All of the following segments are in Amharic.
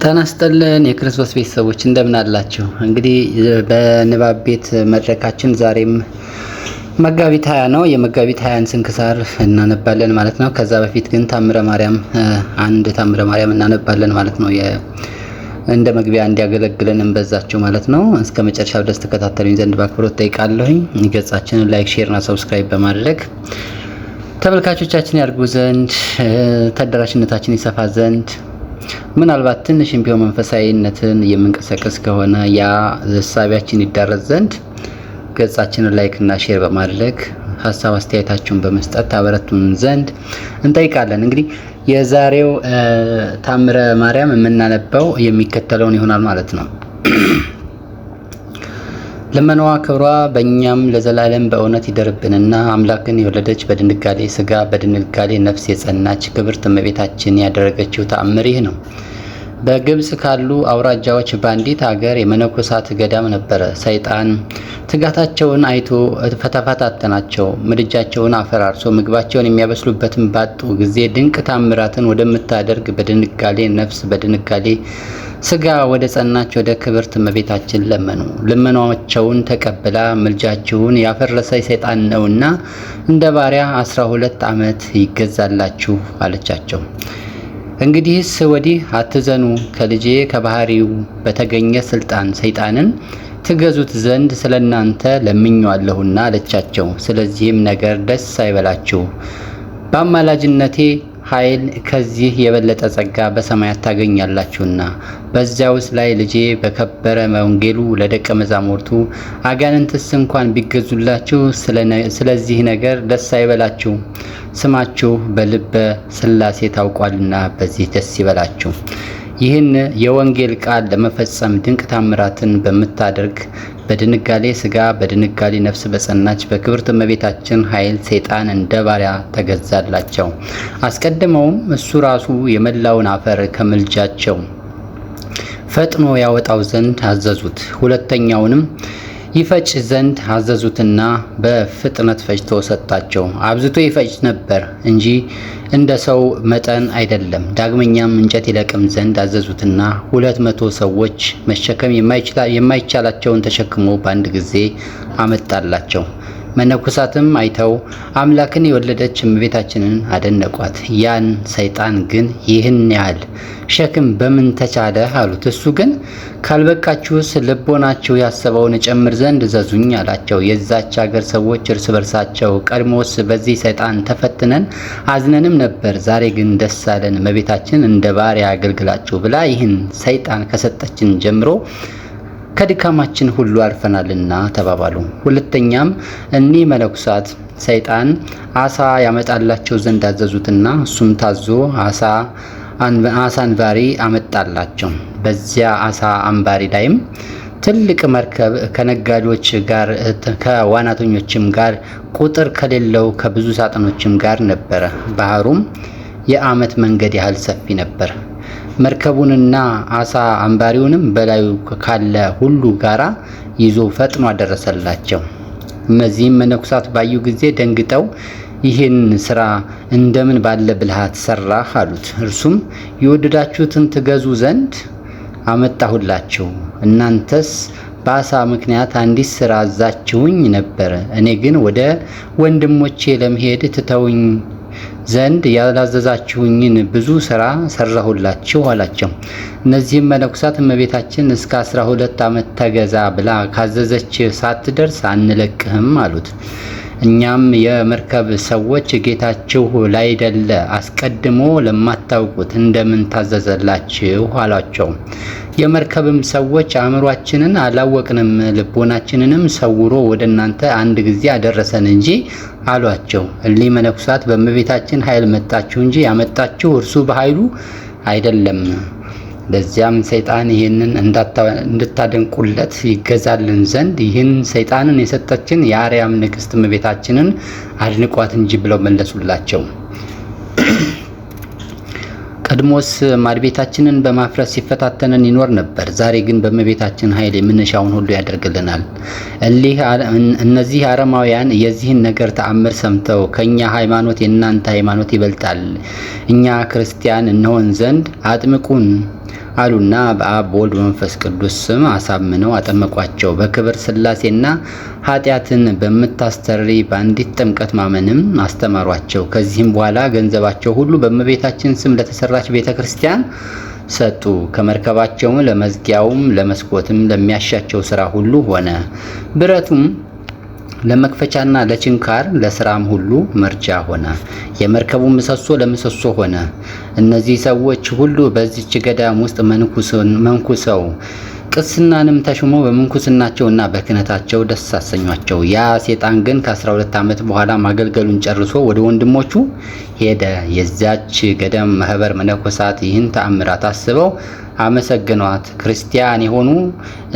ጤና ይስጥልን የክርስቶስ ቤተሰቦች እንደምን አላችሁ? እንግዲህ በንባብ ቤት መድረካችን ዛሬም መጋቢት 20 ነው። የመጋቢት 20ን ስንክሳር እናነባለን ማለት ነው። ከዛ በፊት ግን ታምረ ማርያም እናነባለን ማለት ነው። እንደ መግቢያ እንዲያገለግለን እንበዛችሁ ማለት ነው። እስከ መጨረሻው ድረስ ተከታተሉኝ ዘንድ በአክብሮት ጠይቃለሁኝ። ገጻችንን ላይክ፣ ሼር እና ሰብስክራይብ በማድረግ ተመልካቾቻችን ያድጉ ዘንድ ተደራሽነታችን ይሰፋ ዘንድ ምናልባት ትንሽም ቢሆን መንፈሳዊነትን የምንቀሰቀስ ከሆነ ያ ሐሳባችን ይዳረስ ዘንድ ገጻችንን ላይክ እና ሼር በማድረግ ሐሳብ አስተያየታችሁን በመስጠት ታበረቱን ዘንድ እንጠይቃለን። እንግዲህ የዛሬው ታምረ ማርያም የምናነበው የሚከተለውን ይሆናል ማለት ነው። ልመናዋ ክብሯ በእኛም ለዘላለም በእውነት ይደርብንና አምላክን የወለደች በድንጋሌ ሥጋ በድንጋሌ ነፍስ የጸናች ክብርት እመቤታችን ያደረገችው ተአምር ይህ ነው። በግብጽ ካሉ አውራጃዎች በአንዲት ሀገር የመነኮሳት ገዳም ነበረ። ሰይጣን ትጋታቸውን አይቶ ፈተፈታተናቸው። ምድጃቸውን አፈራርሶ ምግባቸውን የሚያበስሉበትን ባጡ ጊዜ ድንቅ ታምራትን ወደምታደርግ በድንጋሌ ነፍስ በድንጋሌ ሥጋ ወደ ጸናች ወደ ክብርት እመቤታችን ለመኑ። ልመናቸውን ተቀብላ ምልጃችሁን ያፈረሰ ሰይጣን ነውና እንደ ባሪያ 12 ዓመት ይገዛላችሁ አለቻቸው። እንግዲህስ ወዲህ አትዘኑ፣ ከልጄ ከባህሪው በተገኘ ስልጣን ሰይጣንን ትገዙት ዘንድ ስለናንተ ለምኜዋለሁና አለቻቸው። ስለዚህም ነገር ደስ አይበላችሁ፣ በአማላጅነቴ ኃይል ከዚህ የበለጠ ጸጋ በሰማያት ታገኛላችሁና። በዚያውስ ላይ ልጄ በከበረ ወንጌሉ ለደቀ መዛሙርቱ አጋንንትስ እንኳን ቢገዙላችሁ ስለዚህ ነገር ደስ አይበላችሁ፣ ስማችሁ በልበ ሥላሴ ታውቋልና በዚህ ደስ ይበላችሁ። ይህን የወንጌል ቃል ለመፈጸም ድንቅ ታምራትን በምታደርግ በድንጋሌ ሥጋ በድንጋሌ ነፍስ በጸናች በክብርት እመቤታችን ኃይል ሰይጣን እንደ ባሪያ ተገዛላቸው። አስቀድመውም እሱ ራሱ የመላውን አፈር ከምልጃቸው ፈጥኖ ያወጣው ዘንድ አዘዙት። ሁለተኛውንም ይፈጭ ዘንድ አዘዙትና በፍጥነት ፈጭቶ ሰጣቸው። አብዝቶ ይፈጭ ነበር እንጂ እንደ ሰው መጠን አይደለም። ዳግመኛም እንጨት ይለቅም ዘንድ አዘዙትና 200 ሰዎች መሸከም የማይቻላቸውን ተሸክሞ በአንድ ጊዜ አመጣላቸው። መነኮሳትም አይተው አምላክን የወለደች እመቤታችንን አደነቋት። ያን ሰይጣን ግን ይህን ያህል ሸክም በምን ተቻለ አሉት። እሱ ግን ካልበቃችሁስ ልቦናችሁ ያሰበውን እጨምር ዘንድ እዘዙኝ አላቸው። የዛች ሀገር ሰዎች እርስ በርሳቸው ቀድሞስ በዚህ ሰይጣን ተፈትነን አዝነንም ነበር፣ ዛሬ ግን ደስ አለን፣ እመቤታችን እንደ ባሪያ አገልግላችሁ ብላ ይህን ሰይጣን ከሰጠችን ጀምሮ ከድካማችን ሁሉ አርፈናልና ተባባሉ። ሁለተኛም እኒህ መነኮሳት ሰይጣን አሳ ያመጣላቸው ዘንድ አዘዙትና እሱም ታዞ አሳ አንባሪ አመጣላቸው። በዚያ አሳ አንባሪ ላይም ትልቅ መርከብ ከነጋዴዎች ጋር ከዋናተኞችም ጋር ቁጥር ከሌለው ከብዙ ሳጥኖችም ጋር ነበረ። ባህሩም የዓመት መንገድ ያህል ሰፊ ነበር። መርከቡንና አሳ አንባሪውንም በላዩ ካለ ሁሉ ጋራ ይዞ ፈጥኖ አደረሰላቸው። እነዚህም መነኮሳት ባዩ ጊዜ ደንግጠው ይህን ስራ እንደምን ባለ ብልሃት ሰራህ አሉት። እርሱም የወደዳችሁትን ትገዙ ዘንድ አመጣሁላችሁ። እናንተስ በአሳ ምክንያት አንዲት ስራ አዛችሁኝ ነበር። እኔ ግን ወደ ወንድሞቼ ለመሄድ ትተውኝ ዘንድ ያላዘዛችሁኝን ብዙ ስራ ሰራሁላችሁ አላቸው። እነዚህም መነኮሳት እመቤታችን እስከ 12 ዓመት ተገዛ ብላ ካዘዘች ሳትደርስ አንለቅህም አሉት። እኛም የመርከብ ሰዎች ጌታችሁ ላይደለ አስቀድሞ ለማታውቁት እንደምን ታዘዘላችሁ አሏቸው። የመርከብም ሰዎች አእምሯችንን አላወቅንም፣ ልቦናችንንም ሰውሮ ወደ እናንተ አንድ ጊዜ አደረሰን እንጂ አሏቸው። እሊህ መነኮሳት በእመቤታችን ኃይል መጣችሁ እንጂ ያመጣችሁ እርሱ በኃይሉ አይደለም። ለዚያም ሰይጣን ይህንን እንድታደንቁለት ይገዛልን ዘንድ ይህን ሰይጣንን የሰጠችን የአርያም ንግሥት እመቤታችንን አድንቋት እንጂ ብለው መለሱላቸው። ቀድሞስ ማድቤታችንን በማፍረስ ሲፈታተነን ይኖር ነበር። ዛሬ ግን በእመቤታችን ኃይል የምንሻውን ሁሉ ያደርግልናል። እነዚህ አረማውያን የዚህን ነገር ተአምር ሰምተው ከኛ ሃይማኖት የእናንተ ሃይማኖት ይበልጣል፣ እኛ ክርስቲያን እንሆን ዘንድ አጥምቁን አሉና በአብ በወልድ በመንፈስ ቅዱስ ስም አሳምነው አጠመቋቸው። በክብር ሥላሴና ኃጢአትን በምታስተሪ በአንዲት ጥምቀት ማመንም አስተማሯቸው። ከዚህም በኋላ ገንዘባቸው ሁሉ በእመቤታችን ስም ለተሰራች ቤተ ክርስቲያን ሰጡ። ከመርከባቸውም ለመዝጊያውም ለመስኮትም ለሚያሻቸው ስራ ሁሉ ሆነ። ብረቱም ለመክፈቻና ለችንካር ለስራም ሁሉ መርጃ ሆነ። የመርከቡ ምሰሶ ለምሰሶ ሆነ። እነዚህ ሰዎች ሁሉ በዚች ገዳም ውስጥ መንኩሰው ቅስናንም ተሽሞ በምንኩስናቸውና በክህነታቸው ደስ አሰኟቸው። ያ ሴጣን ግን ከ12 ዓመት በኋላ ማገልገሉን ጨርሶ ወደ ወንድሞቹ ሄደ። የዚያች ገዳም ማህበር መነኮሳት ይህን ተአምራት አስበው አመሰግኗት። ክርስቲያን የሆኑ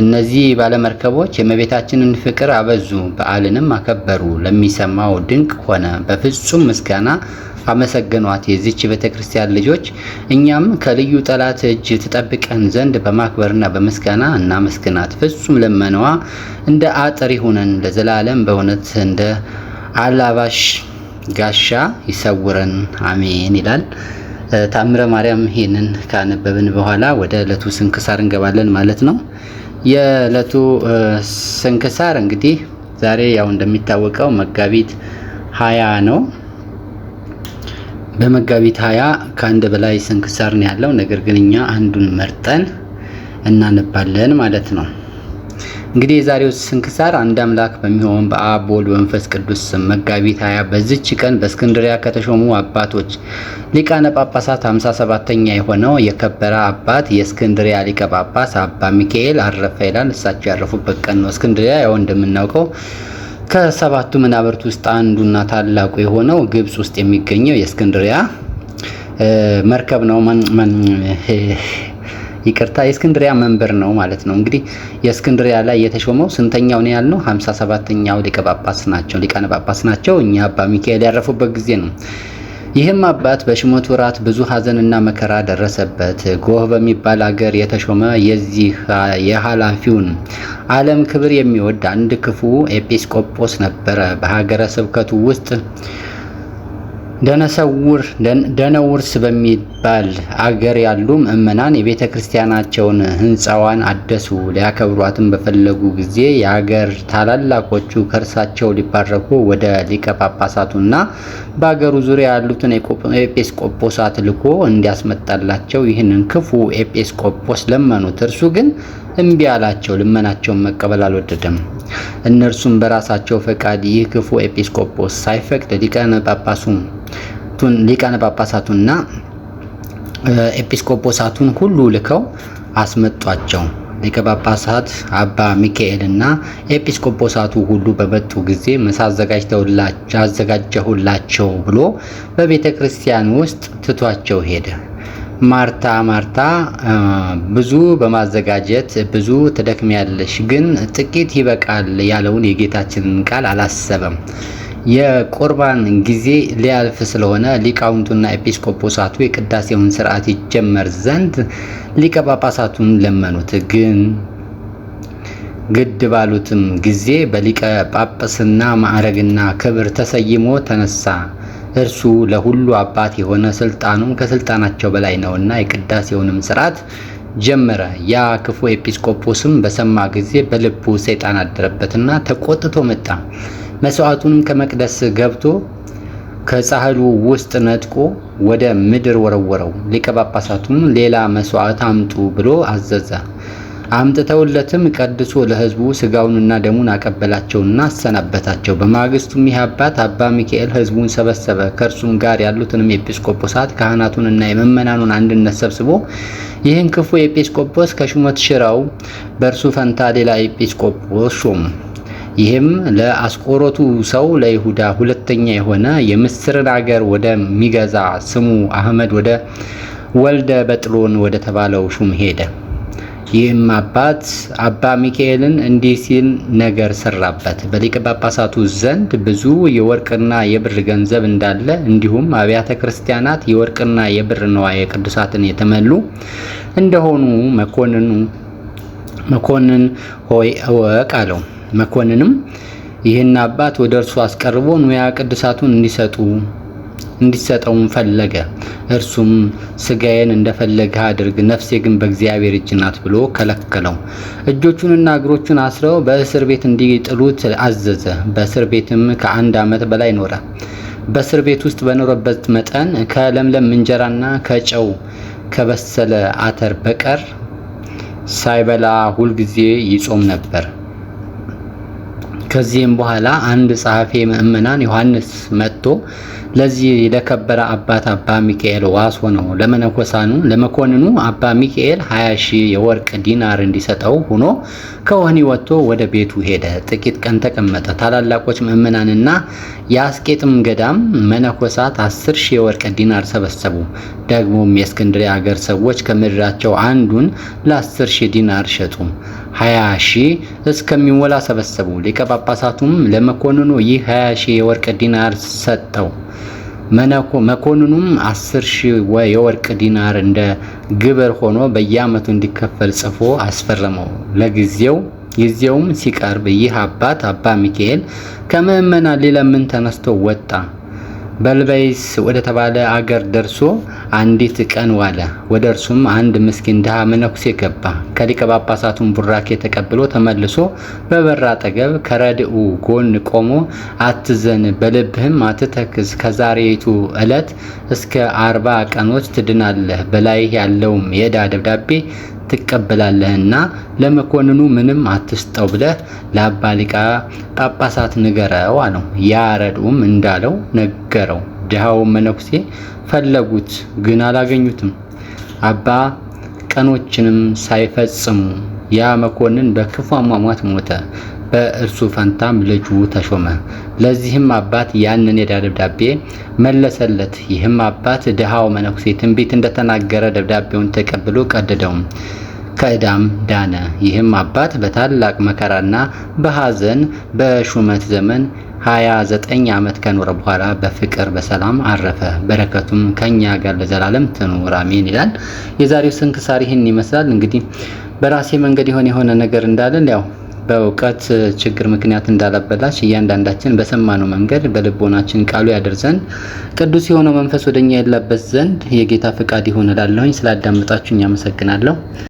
እነዚህ ባለመርከቦች የእመቤታችንን ፍቅር አበዙ፣ በዓልንም አከበሩ። ለሚሰማው ድንቅ ሆነ። በፍጹም ምስጋና አመሰግኗት። የዚች ቤተክርስቲያን ልጆች እኛም ከልዩ ጠላት እጅ ትጠብቀን ዘንድ በማክበርና በምስጋና እናመስግናት። ፍጹም ለመነዋ እንደ አጥር ይሁነን ለዘላለም፣ በእውነት እንደ አላባሽ ጋሻ ይሰውረን፣ አሜን ይላል። ታምረ ማርያም ይሄንን ካነበብን በኋላ ወደ ዕለቱ ስንክሳር እንገባለን ማለት ነው። የዕለቱ ስንክሳር እንግዲህ ዛሬ ያው እንደሚታወቀው መጋቢት 20 ነው። በመጋቢት 20 ከአንድ በላይ ስንክሳር ነው ያለው። ነገር ግን እኛ አንዱን መርጠን እናነባለን ማለት ነው። እንግዲህ የዛሬው ስንክሳር አንድ አምላክ በሚሆን በአብ በወልድ በመንፈስ ቅዱስ ስም መጋቢት 20 በዚች ቀን በእስክንድርያ ከተሾሙ አባቶች ሊቃነ ጳጳሳት 57ኛ የሆነው የከበረ አባት የእስክንድርያ ሊቀ ጳጳስ አባ ሚካኤል አረፈ ይላል። እሳቸው ያረፉበት ቀን ነው። እስክንድርያ ያው እንደምናውቀው ከሰባቱ መናብርት ውስጥ አንዱና ታላቁ የሆነው ግብጽ ውስጥ የሚገኘው የእስክንድርያ መርከብ ነው። ይቅርታ የእስክንድርያ መንበር ነው ማለት ነው። እንግዲህ የእስክንድርያ ላይ የተሾመው ስንተኛው ነው ያልነው? 57ኛው ሊቀ ጳጳስ ናቸው፣ ሊቃነ ጳጳስ ናቸው። እኛ አባ ሚካኤል ያረፉበት ጊዜ ነው። ይህም አባት በሽሞት ወራት ብዙ ሐዘንና መከራ ደረሰበት። ጎህ በሚባል አገር የተሾመ የዚህ የኃላፊውን ዓለም ክብር የሚወድ አንድ ክፉ ኤጲስቆጶስ ነበረ። በሀገረ ስብከቱ ውስጥ ደነውርስ በሚባል አገር ያሉ ምእመናን የቤተ ክርስቲያናቸውን ሕንፃዋን አደሱ። ሊያከብሯትም በፈለጉ ጊዜ የአገር ታላላቆቹ ከእርሳቸው ሊባረኩ ወደ ሊቀ ጳጳሳቱና በአገሩ ዙሪያ ያሉትን ኤጲስቆጶሳት ልኮ እንዲያስመጣላቸው ይህንን ክፉ ኤጲስቆጶስ ለመኑት። እርሱ ግን እምቢ አላቸው። ልመናቸውን መቀበል አልወደደም። እነርሱም በራሳቸው ፈቃድ ይህ ክፉ ኤጲስቆጶስ ሳይፈቅድ ሊቃነ ጳጳሳቱና ኤጲስቆጶሳቱን ሁሉ ልከው አስመጧቸው። ሊቀ ጳጳሳት አባ ሚካኤልና ኤጲስቆጶሳቱ ሁሉ በመጡ ጊዜ ምሳ አዘጋጀሁላቸው ብሎ በቤተ ክርስቲያን ውስጥ ትቷቸው ሄደ። ማርታ ብዙ በማዘጋጀት ብዙ ትደክሚያለሽ፣ ግን ጥቂት ይበቃል ያለውን የጌታችንን ቃል አላሰበም። የቁርባን ጊዜ ሊያልፍ ስለሆነ ሊቃውንቱና ኤጲስቆጶሳቱ የቅዳሴውን ስርዓት ይጀመር ዘንድ ሊቀ ጳጳሳቱን ለመኑት። ግን ግድ ባሉትም ጊዜ በሊቀ ጳጳስና ማዕረግና ክብር ተሰይሞ ተነሳ። እርሱ ለሁሉ አባት የሆነ ስልጣኑም ከስልጣናቸው በላይ ነውና የቅዳሴውንም ስርዓት ጀመረ። ያ ክፉ ኤጲስቆጶስም በሰማ ጊዜ በልቡ ሰይጣን አደረበትና ተቆጥቶ መጣ። መስዋዕቱንም ከመቅደስ ገብቶ ከጻሕሉ ውስጥ ነጥቆ ወደ ምድር ወረወረው። ሊቀ ጳጳሳቱም ሌላ መስዋዕት አምጡ ብሎ አዘዘ። አምጥተውለትም ቀድሶ ለሕዝቡ ስጋውንና ደሙን አቀበላቸውና አሰናበታቸው። በማግስቱም ይህ አባት አባ ሚካኤል ሕዝቡን ሰበሰበ። ከእርሱም ጋር ያሉትንም ኤጲስቆጶሳት ካህናቱንና የምእመናኑን አንድነት ሰብስቦ ይህን ክፉ ኤጲስቆጶስ ከሹመት ሽረው በእርሱ ፈንታ ሌላ ኤጲስቆጶስ ሾሙ። ይህም ለአስቆሮቱ ሰው ለይሁዳ ሁለተኛ የሆነ የምስርን አገር ወደሚገዛ ስሙ አህመድ ወደ ወልደ በጥሎን ወደ ተባለው ሹም ሄደ። ይህም አባት አባ ሚካኤልን እንዲህ ሲል ነገር ሰራበት። በሊቀ ጳጳሳቱ ዘንድ ብዙ የወርቅና የብር ገንዘብ እንዳለ እንዲሁም አብያተ ክርስቲያናት የወርቅና የብር ንዋየ ቅዱሳትን የተመሉ እንደሆኑ መኮንን ሆይ እወቅ አለው። መኮንንም ይህን አባት ወደ እርሱ አስቀርቦ ንዋየ ቅዱሳቱን እንዲሰጠው ፈለገ። እርሱም ስጋዬን እንደፈለገ አድርግ፣ ነፍሴ ግን በእግዚአብሔር እጅ ናት ብሎ ከለከለው። እጆቹንና እግሮቹን አስረው በእስር ቤት እንዲጥሉት አዘዘ። በእስር ቤትም ከ1 ዓመት በላይ ኖረ። በእስር ቤት ውስጥ በኖረበት መጠን ከለምለም እንጀራና ከጨው ከበሰለ አተር በቀር ሳይበላ ሁልጊዜ ይጾም ነበር። ከዚህም በኋላ አንድ ጸሐፌ ምእመናን ዮሐንስ መጥቶ ለዚህ ለከበረ አባት አባ ሚካኤል ዋስ ሆነው ለመኮንኑ አባ ሚካኤል 20,000 የወርቅ ዲናር እንዲሰጠው ሆኖ ከወህኒ ወጥቶ ወደ ቤቱ ሄደ። ጥቂት ቀን ተቀመጠ። ታላላቆች ምእመናንና የአስቄጥም ገዳም መነኮሳት 10,000 የወርቅ ዲናር ሰበሰቡ። ደግሞም የእስክንድርያ ሀገር ሰዎች ከምድራቸው አንዱን ለ10,000 ዲናር ሸጡ። 20,000 እስከሚሞላ ሰበሰቡ። ሊቀ ጳጳሳቱም ለመኮንኑ ይህ 20,000 የወርቅ ዲናር ሰጠው። መኮንኑም 10,000 የወርቅ ዲናር እንደ ግብር ሆኖ በየዓመቱ እንዲከፈል ጽፎ አስፈረመው። ጊዜውም ሲቀርብ ይህ አባት አባ ሚካኤል ከምእመናን ሊለምን ተነስቶ ወጣ። በልበይስ ወደ ተባለ አገር ደርሶ አንዲት ቀን ዋለ። ወደ እርሱም አንድ ምስኪን ድሃ መነኩሴ ገባ። ከሊቀ ጳጳሳቱን ቡራኬ ተቀብሎ ተመልሶ በበር አጠገብ ከረድኡ ጎን ቆሞ አትዘን፣ በልብህም አትተክዝ፣ ከዛሬቱ ዕለት እስከ 40 ቀኖች ትድናለህ፣ በላይ ያለውም የዕዳ ደብዳቤ ትቀበላለህና ለመኮንኑ ምንም አትስጠው ብለህ ለአባ ሊቀ ጳጳሳት ንገረው አለው። ያ ረድኡም እንዳለው ነገረው። ድሃው መነኩሴ ፈለጉት፣ ግን አላገኙትም። 40 ቀኖችንም ሳይፈጽሙ ያ መኮንን በክፉ አሟሟት ሞተ። በእርሱ ፈንታም ልጁ ተሾመ። ለዚህም አባት ያንን የዕዳ ደብዳቤ መለሰለት። ይህም አባት ድሃው መነኩሴ ትንቢት እንደተናገረ ደብዳቤውን ተቀብሎ ቀደደው፣ ከዕዳም ዳነ። ይህም አባት በታላቅ መከራና በሐዘን በሹመት ዘመን 29 ዓመት ከኖረ በኋላ በፍቅር በሰላም አረፈ። በረከቱም ከኛ ጋር ለዘላለም ትኑር አሜን ይላል። የዛሬው ስንክሳር ይህን ይመስላል። እንግዲህ በራሴ መንገድ የሆነ ነገር እንዳለን ያው በእውቀት ችግር ምክንያት እንዳላበላሽ እያንዳንዳችን በሰማነው መንገድ በልቦናችን ቃሉ ያደር ዘንድ ቅዱስ የሆነው መንፈስ ወደኛ ይላበስ ዘንድ የጌታ ፍቃድ ይሁን እላለሁኝ። ስላዳመጣችሁኝ አመሰግናለሁ።